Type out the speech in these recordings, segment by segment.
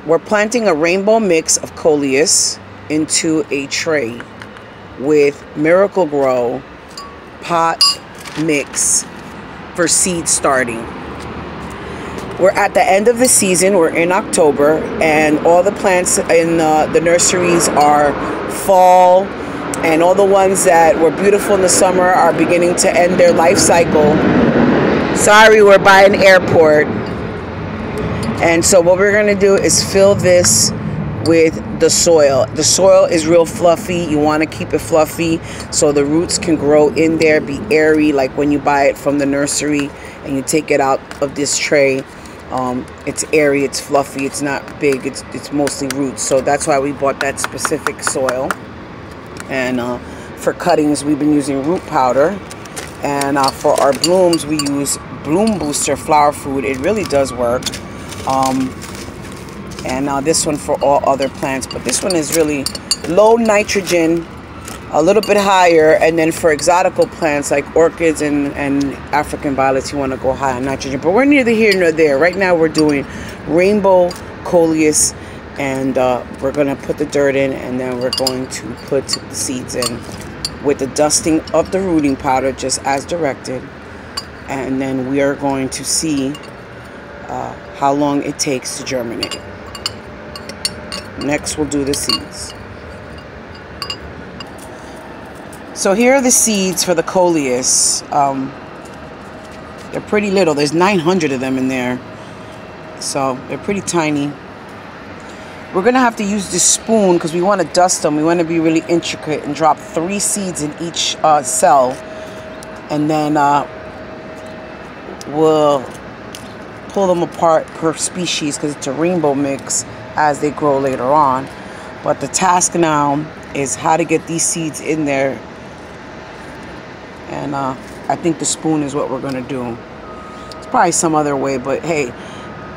we're planting a rainbow mix of Coleus into a tray with Miracle Grow pot mix for seed starting. We're at the end of the season. We're in October, and all the plants in the nurseries are fall, and all the ones that were beautiful in the summer are beginning to end their life cycle. Sorry, we're by an airport. And so what we're going to do is fill this with the soil. The soil is real fluffy. You want to keep it fluffy so the roots can grow in there, be airy, like when you buy it from the nursery and you take it out of this tray. It's airy, it's fluffy, it's not big, it's mostly roots. So that's why we bought that specific soil. And for cuttings, we've been using root powder. And for our blooms, we use Bloom Booster flower food. It really does work. And this one for all other plants, but this one is really low nitrogen, a little bit higher. And then for exotical plants like orchids and African violets, you want to go high on nitrogen, but we're neither here nor there. Right now we're doing rainbow Coleus, and we're going to put the dirt in, and then we're going to put the seeds in with the dusting of the rooting powder just as directed. And then we are going to see how long it takes to germinate. Next we'll do the seeds. So here are the seeds for the Coleus. They're pretty little. There's 900 of them in there. So they're pretty tiny. We're going to have to use this spoon because we want to dust them. We want to be really intricate and drop 3 seeds in each cell. And then we'll pull them apart per species because it's a rainbow mix as they grow later on. But the task now is how to get these seeds in there. And I think the spoon is what we're going to do. It's probably some other way, but hey,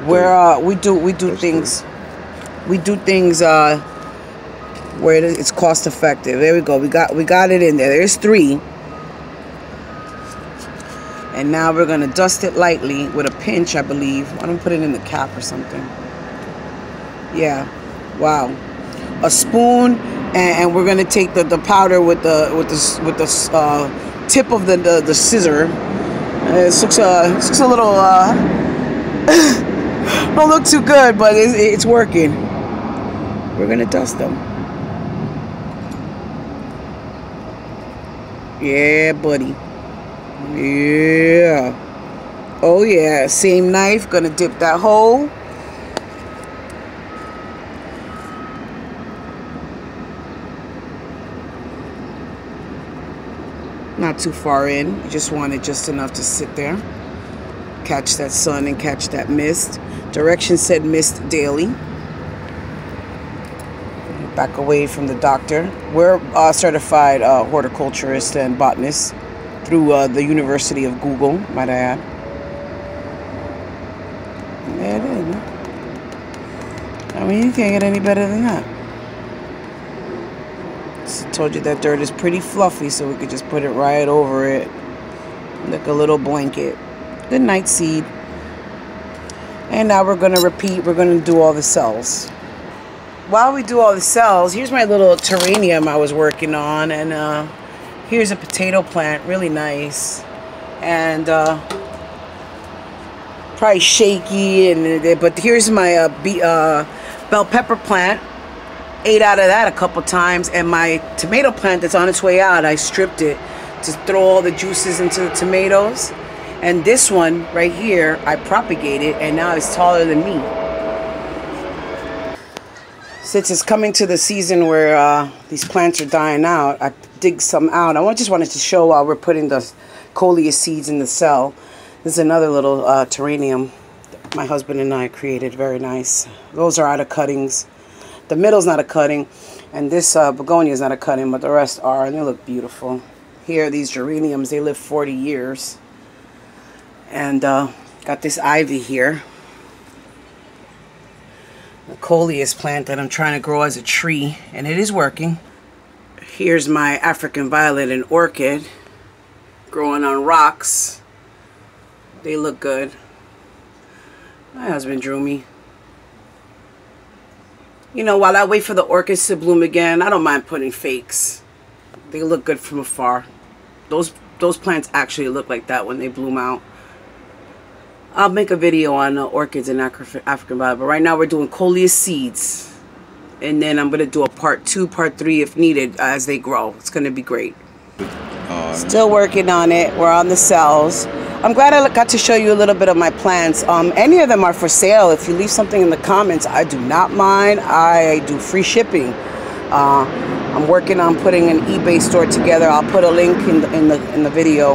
we do things where it's cost effective. There we go. We got it in there. There's 3. And now we're going to dust it lightly with a pinch, I believe. I don't put it in the cap or something. Yeah. Wow. A spoon, and we're going to take the powder with the tip of the scissor. It looks a little don't look too good, but it's working. We're going to dust them. Yeah, buddy. Yeah. Oh yeah, same knife, gonna dip that hole. Not too far in. You just want it just enough to sit there. Catch that sun and catch that mist. Direction said mist daily. Back away from the doctor. We're certified horticulturist and botanist through the University of Google, might I add. There it is. I mean, you can't get any better than that. Just told you that dirt is pretty fluffy, so we could just put it right over it, like a little blanket. Good night, seed. And now we're going to repeat. We're going to do all the cells. While we do all the cells, here's my little terrarium I was working on, and here's a potato plant, really nice, and probably shaky, but here's my bell pepper plant. Ate out of that a couple times, and my tomato plant that's on its way out, I stripped it to throw all the juices into the tomatoes. And this one right here, I propagated, and now it's taller than me. Since it's coming to the season where these plants are dying out, I dig some out. I just wanted to show while we're putting the Coleus seeds in the cell. This is another little terrarium that my husband and I created. Very nice. Those are out of cuttings. The middle's not a cutting, and this begonia is not a cutting, but the rest are, and they look beautiful. Here, these geraniums, they live 40 years. And got this ivy here. The Coleus plant that I'm trying to grow as a tree, and it is working. Here's my African violet and orchid growing on rocks. They look good. My husband drew me. You know, while I wait for the orchids to bloom again, I don't mind putting fakes. They look good from afar. Those plants actually look like that when they bloom out. I'll make a video on orchids in African violet, but right now we're doing Coleus seeds. And then I'm going to do a part 2, part 3 if needed as they grow. It's going to be great. Still working on it. We're on the cells. I'm glad I got to show you a little bit of my plants. Any of them are for sale. If you leave something in the comments, I do not mind. I do free shipping. I'm working on putting an eBay store together. I'll put a link in the video.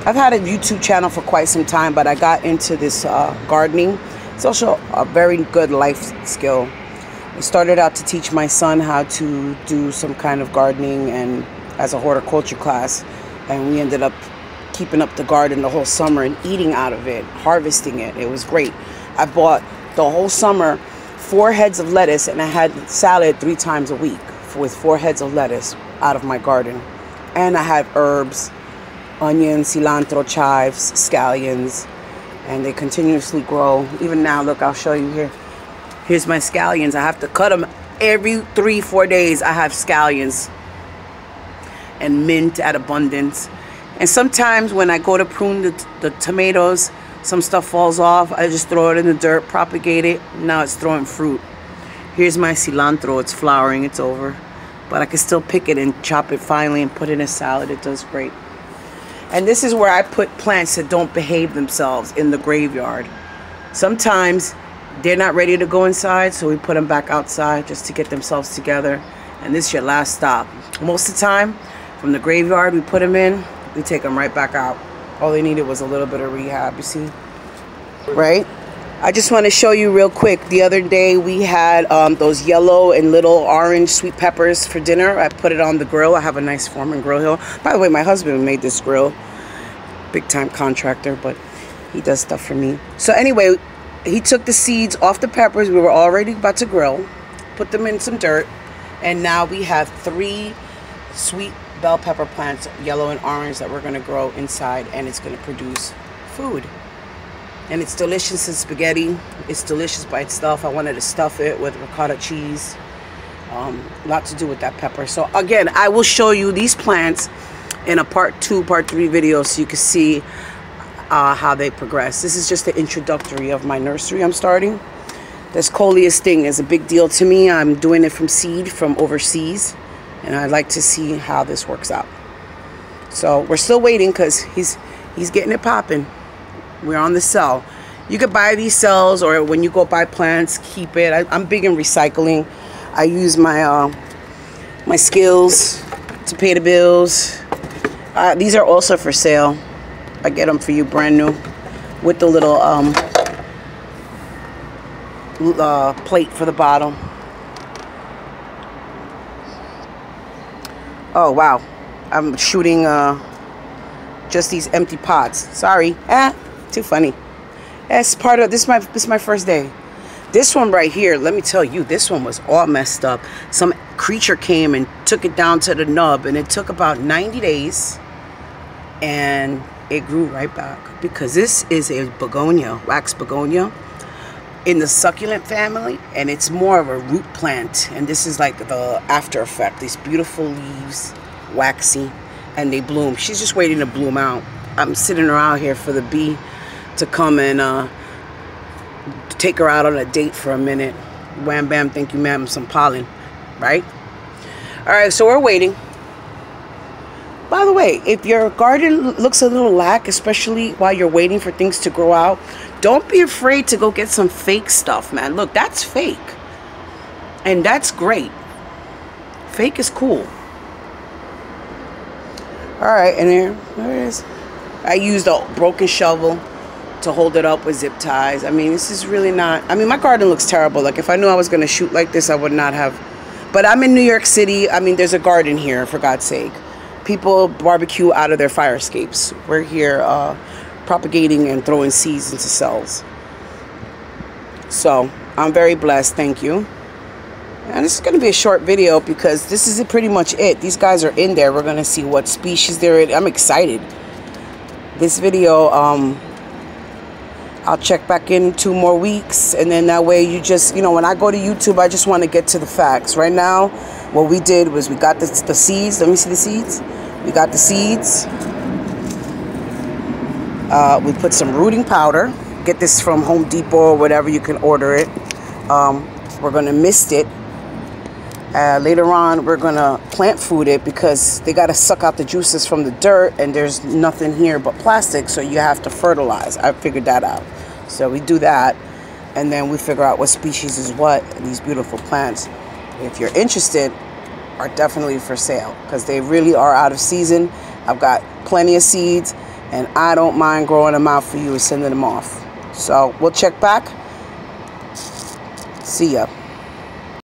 I've had a YouTube channel for quite some time, but I got into this gardening. It's also a very good life skill. I started out to teach my son how to do some kind of gardening and as a horticulture class, and we ended up keeping up the garden the whole summer and eating out of it, harvesting it. It was great. I bought the whole summer 4 heads of lettuce, and I had salad 3 times a week with 4 heads of lettuce out of my garden. And I had herbs, onions, cilantro, chives, scallions, and they continuously grow. Even now, look, I'll show you here. Here's my scallions. I have to cut them every 3-4 days. I have scallions and mint at abundance. And sometimes when I go to prune the tomatoes, some stuff falls off. I just throw it in the dirt, propagate it. Now it's throwing fruit. Here's my cilantro. It's flowering. It's over. But I can still pick it and chop it finely and put it in a salad. It does great. And this is where I put plants that don't behave themselves in the graveyard. Sometimes they're not ready to go inside, so we put them back outside just to get themselves together. And this is your last stop. Most of the time, from the graveyard we put them in, we take them right back out. All they needed was a little bit of rehab, you see? Right? I just want to show you real quick. The other day we had those yellow and little orange sweet peppers for dinner. I put it on the grill. I have a nice Foreman grill here. By the way, my husband made this grill. Big time contractor, but he does stuff for me. So anyway, he took the seeds off the peppers. We were already about to grill. Put them in some dirt. And now we have 3 sweet bell pepper plants, yellow and orange, that we're going to grow inside, and it's going to produce food. And it's delicious in spaghetti. It's delicious by itself. I wanted to stuff it with ricotta cheese. A lot to do with that pepper. So again, I will show you these plants in a part 2, part 3 video so you can see how they progress. This is just the introductory of my nursery I'm starting. This Coleus thing is a big deal to me. I'm doing it from seed from overseas, and I'd like to see how this works out. So we're still waiting because he's getting it popping. We're on the cell. You could buy these cells, or when you go buy plants, keep it. I'm big in recycling. I use my my skills to pay the bills. These are also for sale. I get them for you brand new with the little plate for the bottom. Oh wow, I'm shooting just these empty pots. Sorry, too funny. That's part of this. Is my first day. This one right here, let me tell you, this one was all messed up. Some creature came and took it down to the nub, and it took about 90 days, and it grew right back because this is a begonia, wax begonia, in the succulent family, and it's more of a root plant, and this is like the after effect. These beautiful leaves, waxy, and they bloom. She's just waiting to bloom out. I'm sitting around here for the bee to come and take her out on a date for a minute. Wham bam, thank you ma'am, some pollen, right? All right, so we're waiting. By the way, if your garden looks a little lack, especially while you're waiting for things to grow out, don't be afraid to go get some fake stuff, man. Look, that's fake. And that's great. Fake is cool. All right, and there it is. I used a broken shovel to hold it up with zip ties. I mean, this is really not, I mean, my garden looks terrible. Like, if I knew I was going to shoot like this, I would not have. But I'm in New York City. I mean, there's a garden here, for God's sake. People barbecue out of their fire escapes. We're here propagating and throwing seeds into cells. So I'm very blessed. Thank you. And this is going to be a short video because this is pretty much it. These guys are in there. We're going to see what species they're in. I'm excited. This video, I'll check back in 2 more weeks, and then that way you just, you know, when I go to YouTube, I just want to get to the facts. Right now, what we did was we got the seeds. Let me see the seeds. We got the seeds. We put some rooting powder. Get this from Home Depot or whatever, you can order it. We're going to mist it. Later on, we're going to plant food it because they got to suck out the juices from the dirt, and there's nothing here but plastic, so you have to fertilize. I figured that out. So we do that, and then we figure out what species is what. And these beautiful plants, if you're interested, are definitely for sale because they really are out of season. I've got plenty of seeds, and I don't mind growing them out for you and sending them off. So we'll check back. See ya.